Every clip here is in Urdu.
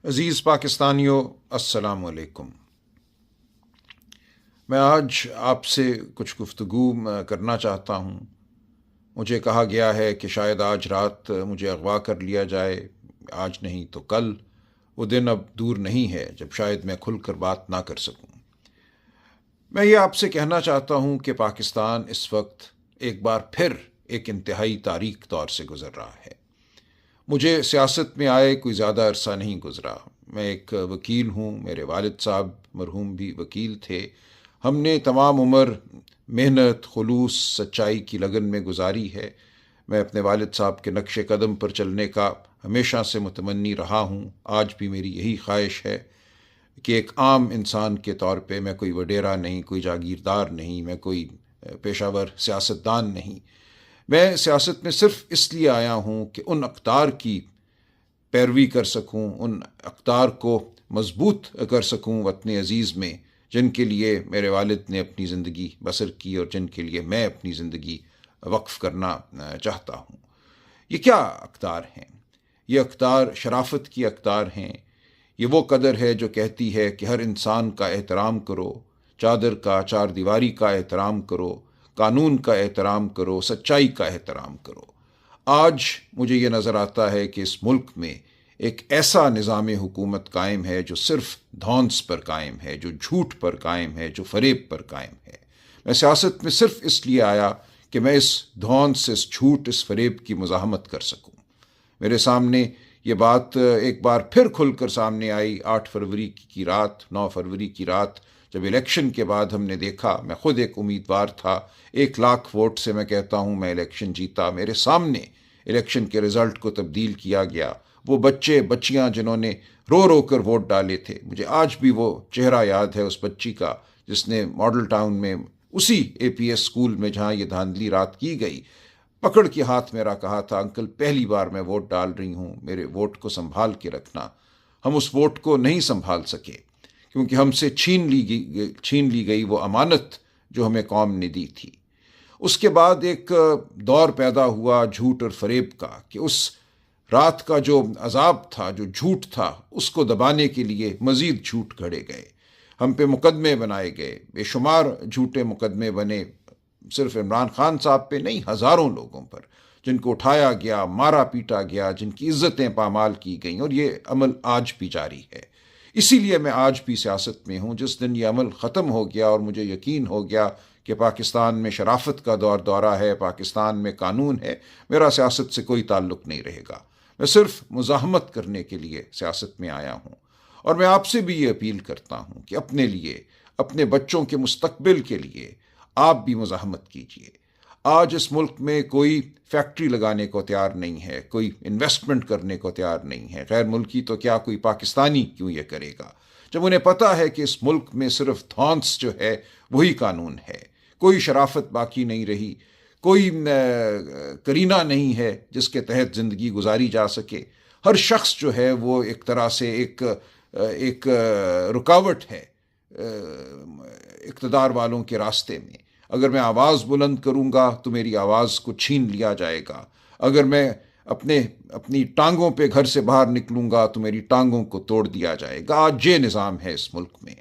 عزیز پاکستانیوں، السلام علیکم۔ میں آج آپ سے کچھ گفتگو کرنا چاہتا ہوں۔ مجھے کہا گیا ہے کہ شاید آج رات مجھے اغوا کر لیا جائے، آج نہیں تو کل۔ وہ دن اب دور نہیں ہے جب شاید میں کھل کر بات نہ کر سکوں۔ میں یہ آپ سے کہنا چاہتا ہوں کہ پاکستان اس وقت ایک بار پھر ایک انتہائی تاریک دور سے گزر رہا ہے۔ مجھے سیاست میں آئے کوئی زیادہ عرصہ نہیں گزرا۔ میں ایک وکیل ہوں، میرے والد صاحب مرحوم بھی وکیل تھے۔ ہم نے تمام عمر محنت، خلوص، سچائی کی لگن میں گزاری ہے۔ میں اپنے والد صاحب کے نقش قدم پر چلنے کا ہمیشہ سے متمنی رہا ہوں۔ آج بھی میری یہی خواہش ہے کہ ایک عام انسان کے طور پہ میں کوئی وڈیرا نہیں، کوئی جاگیردار نہیں، میں کوئی پیشہ ور سیاستدان نہیں۔ میں سیاست میں صرف اس لیے آیا ہوں کہ ان اقدار کی پیروی کر سکوں، ان اقدار کو مضبوط کر سکوں وطن عزیز میں، جن کے لیے میرے والد نے اپنی زندگی بسر کی اور جن کے لیے میں اپنی زندگی وقف کرنا چاہتا ہوں۔ یہ کیا اقدار ہیں؟ یہ اقدار شرافت کی اقدار ہیں۔ یہ وہ قدر ہے جو کہتی ہے کہ ہر انسان کا احترام کرو، چادر کا، چار دیواری کا احترام کرو، قانون کا احترام کرو، سچائی کا احترام کرو۔ آج مجھے یہ نظر آتا ہے کہ اس ملک میں ایک ایسا نظام حکومت قائم ہے جو صرف دھونس پر قائم ہے، جو جھوٹ پر قائم ہے، جو فریب پر قائم ہے۔ میں سیاست میں صرف اس لیے آیا کہ میں اس دھونس، اس جھوٹ، اس فریب کی مزاحمت کر سکوں۔ میرے سامنے یہ بات ایک بار پھر کھل کر سامنے آئی 8 فروری کی رات، 9 فروری کی رات، جب الیکشن کے بعد ہم نے دیکھا۔ میں خود ایک امیدوار تھا، 1,00,000 ووٹ سے میں کہتا ہوں میں الیکشن جیتا۔ میرے سامنے الیکشن کے رزلٹ کو تبدیل کیا گیا۔ وہ بچے بچیاں جنہوں نے رو رو کر ووٹ ڈالے تھے، مجھے آج بھی وہ چہرہ یاد ہے اس بچی کا جس نے ماڈل ٹاؤن میں اسی APS اسکول میں جہاں یہ دھاندلی رات کی گئی، پکڑ کے ہاتھ میرا کہا تھا، انکل پہلی بار میں ووٹ ڈال رہی ہوں، میرے ووٹ کو سنبھال کے رکھنا۔ ہم اس ووٹ کو نہیں سنبھال سکے کیونکہ ہم سے چھین لی گئی وہ امانت جو ہمیں قوم نے دی تھی۔ اس کے بعد ایک دور پیدا ہوا جھوٹ اور فریب کا کہ اس رات کا جو عذاب تھا، جو جھوٹ تھا، اس کو دبانے کے لیے مزید جھوٹ گھڑے گئے، ہم پہ مقدمے بنائے گئے، بے شمار جھوٹے مقدمے بنے، صرف عمران خان صاحب پہ نہیں، ہزاروں لوگوں پر، جن کو اٹھایا گیا، مارا پیٹا گیا، جن کی عزتیں پامال کی گئیں، اور یہ عمل آج بھی جاری ہے۔ اسی لیے میں آج بھی سیاست میں ہوں۔ جس دن یہ عمل ختم ہو گیا اور مجھے یقین ہو گیا کہ پاکستان میں شرافت کا دورہ ہے، پاکستان میں قانون ہے، میرا سیاست سے کوئی تعلق نہیں رہے گا۔ میں صرف مزاحمت کرنے کے لیے سیاست میں آیا ہوں، اور میں آپ سے بھی یہ اپیل کرتا ہوں کہ اپنے لیے، اپنے بچوں کے مستقبل کے لیے آپ بھی مزاحمت کیجیے۔ آج اس ملک میں کوئی فیکٹری لگانے کو تیار نہیں ہے، کوئی انویسٹمنٹ کرنے کو تیار نہیں ہے۔ غیر ملکی تو کیا، کوئی پاکستانی کیوں یہ کرے گا، جب انہیں پتہ ہے کہ اس ملک میں صرف دھونس جو ہے وہی قانون ہے۔ کوئی شرافت باقی نہیں رہی، کوئی کرینہ نہیں ہے جس کے تحت زندگی گزاری جا سکے۔ ہر شخص جو ہے وہ ایک طرح سے ایک رکاوٹ ہے اقتدار والوں کے راستے میں۔ اگر میں آواز بلند کروں گا تو میری آواز کو چھین لیا جائے گا۔ اگر میں اپنی ٹانگوں پہ گھر سے باہر نکلوں گا تو میری ٹانگوں کو توڑ دیا جائے گا۔ آج یہ نظام ہے اس ملک میں۔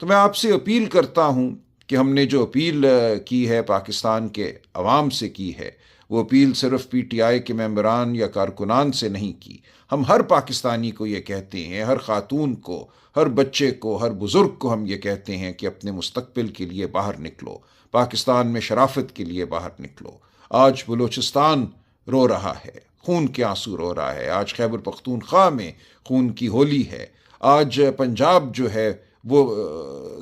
تو میں آپ سے اپیل کرتا ہوں کہ ہم نے جو اپیل کی ہے پاکستان کے عوام سے کی ہے، وہ اپیل صرف PTI کے ممبران یا کارکنان سے نہیں کی۔ ہم ہر پاکستانی کو یہ کہتے ہیں، ہر خاتون کو، ہر بچے کو، ہر بزرگ کو ہم یہ کہتے ہیں کہ اپنے مستقبل کے لیے باہر نکلو، پاکستان میں شرافت کے لیے باہر نکلو۔ آج بلوچستان رو رہا ہے، خون کے آنسو رو رہا ہے۔ آج خیبر پختونخوا میں خون کی ہولی ہے۔ آج پنجاب جو ہے وہ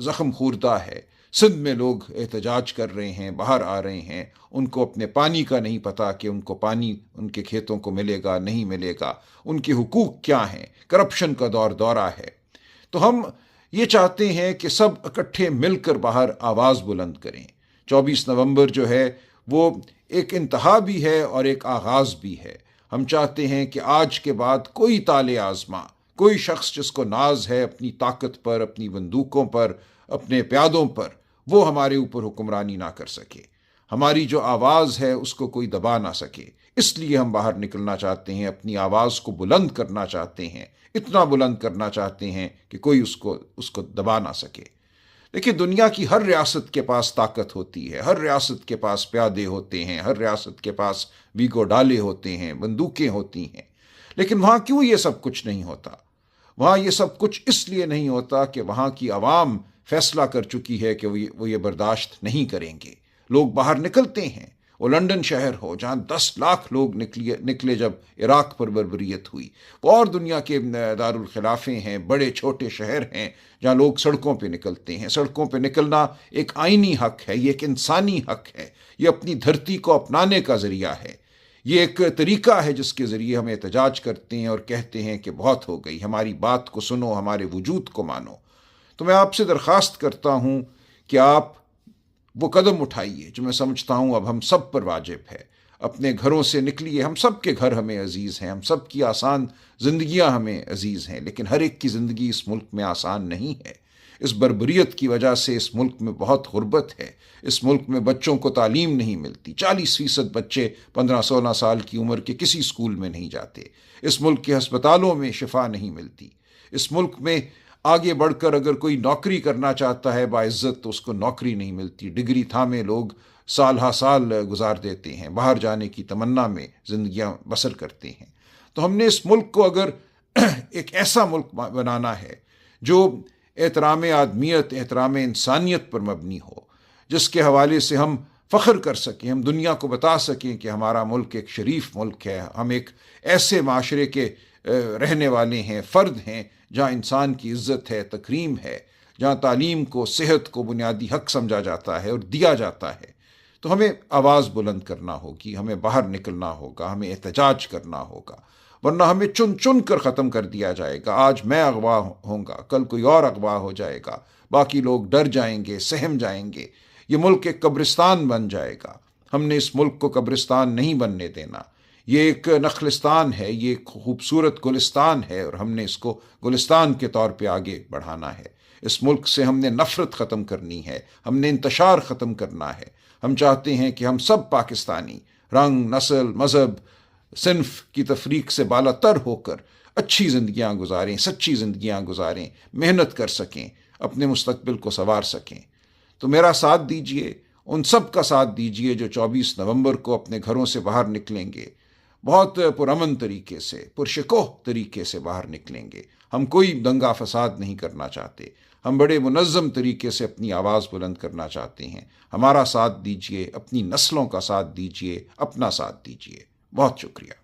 زخم خوردہ ہے۔ سندھ میں لوگ احتجاج کر رہے ہیں، باہر آ رہے ہیں، ان کو اپنے پانی کا نہیں پتہ کہ ان کو پانی ان کے کھیتوں کو ملے گا نہیں ملے گا، ان کے حقوق کیا ہیں۔ کرپشن کا دورہ ہے۔ تو ہم یہ چاہتے ہیں کہ سب اکٹھے مل کر باہر آواز بلند کریں۔ 24 نومبر جو ہے وہ ایک انتہا بھی ہے اور ایک آغاز بھی ہے۔ ہم چاہتے ہیں کہ آج کے بعد کوئی طالع آزما، کوئی شخص جس کو ناز ہے اپنی طاقت پر، اپنی بندوقوں پر، اپنے پیادوں پر، وہ ہمارے اوپر حکمرانی نہ کر سکے۔ ہماری جو آواز ہے اس کو کوئی دبا نہ سکے، اس لیے ہم باہر نکلنا چاہتے ہیں، اپنی آواز کو بلند کرنا چاہتے ہیں، اتنا بلند کرنا چاہتے ہیں کہ کوئی اس کو دبا نہ سکے۔ دیکھیے، دنیا کی ہر ریاست کے پاس طاقت ہوتی ہے، ہر ریاست کے پاس پیادے ہوتے ہیں، ہر ریاست کے پاس ویگو ڈالے ہوتے ہیں، بندوقیں ہوتی ہیں، لیکن وہاں کیوں یہ سب کچھ نہیں ہوتا؟ وہاں یہ سب کچھ اس لیے نہیں ہوتا کہ وہاں کی عوام فیصلہ کر چکی ہے کہ وہ یہ برداشت نہیں کریں گے۔ لوگ باہر نکلتے ہیں، وہ لندن شہر ہو جہاں 10 لاکھ لوگ نکلے جب عراق پر بربریت ہوئی، وہ اور دنیا کے دارالخلافے ہیں، بڑے چھوٹے شہر ہیں جہاں لوگ سڑکوں پہ نکلتے ہیں۔ سڑکوں پہ نکلنا ایک آئینی حق ہے، یہ ایک انسانی حق ہے، یہ اپنی دھرتی کو اپنانے کا ذریعہ ہے، یہ ایک طریقہ ہے جس کے ذریعے ہم احتجاج کرتے ہیں اور کہتے ہیں کہ بہت ہو گئی، ہماری بات کو سنو، ہمارے وجود کو مانو۔ تو میں آپ سے درخواست کرتا ہوں کہ آپ وہ قدم اٹھائیے جو میں سمجھتا ہوں اب ہم سب پر واجب ہے۔ اپنے گھروں سے نکلیے، ہم سب کے گھر ہمیں عزیز ہیں، ہم سب کی آسان زندگیاں ہمیں عزیز ہیں، لیکن ہر ایک کی زندگی اس ملک میں آسان نہیں ہے۔ اس بربریت کی وجہ سے اس ملک میں بہت غربت ہے، اس ملک میں بچوں کو تعلیم نہیں ملتی، 40% بچے 15-16 سال کی عمر کے کسی اسکول میں نہیں جاتے، اس ملک کے ہسپتالوں میں شفا نہیں ملتی، اس ملک میں آگے بڑھ کر اگر کوئی نوکری کرنا چاہتا ہے باعزت تو اس کو نوکری نہیں ملتی، ڈگری تھامے لوگ سال ہا سال گزار دیتے ہیں، باہر جانے کی تمنا میں زندگیاں بسر کرتے ہیں۔ تو ہم نے اس ملک کو اگر ایک ایسا ملک بنانا ہے جو احترام آدمیت، احترام انسانیت پر مبنی ہو، جس کے حوالے سے ہم فخر کر سکیں، ہم دنیا کو بتا سکیں کہ ہمارا ملک ایک شریف ملک ہے، ہم ایک ایسے معاشرے کے رہنے والے ہیں، فرد ہیں جہاں انسان کی عزت ہے، تکریم ہے، جہاں تعلیم کو، صحت کو بنیادی حق سمجھا جاتا ہے اور دیا جاتا ہے، تو ہمیں آواز بلند کرنا ہوگی، ہمیں باہر نکلنا ہوگا، ہمیں احتجاج کرنا ہوگا، ورنہ ہمیں چن چن کر ختم کر دیا جائے گا۔ آج میں اغوا ہوں گا، کل کوئی اور اغوا ہو جائے گا، باقی لوگ ڈر جائیں گے، سہم جائیں گے، یہ ملک ایک قبرستان بن جائے گا۔ ہم نے اس ملک کو قبرستان نہیں بننے دینا، یہ ایک نخلستان ہے، یہ ایک خوبصورت گلستان ہے، اور ہم نے اس کو گلستان کے طور پہ آگے بڑھانا ہے۔ اس ملک سے ہم نے نفرت ختم کرنی ہے، ہم نے انتشار ختم کرنا ہے۔ ہم چاہتے ہیں کہ ہم سب پاکستانی رنگ، نسل، مذہب، صنف کی تفریق سے بالا تر ہو کر اچھی زندگیاں گزاریں، سچی زندگیاں گزاریں، محنت کر سکیں، اپنے مستقبل کو سنوار سکیں۔ تو میرا ساتھ دیجئے، ان سب کا ساتھ دیجئے جو 24 نومبر کو اپنے گھروں سے باہر نکلیں گے، بہت پرامن طریقے سے، پرشکوہ طریقے سے باہر نکلیں گے۔ ہم کوئی دنگا فساد نہیں کرنا چاہتے، ہم بڑے منظم طریقے سے اپنی آواز بلند کرنا چاہتے ہیں۔ ہمارا ساتھ دیجئے، اپنی نسلوں کا ساتھ دیجئے، اپنا ساتھ دیجئے۔ بہت شکریہ۔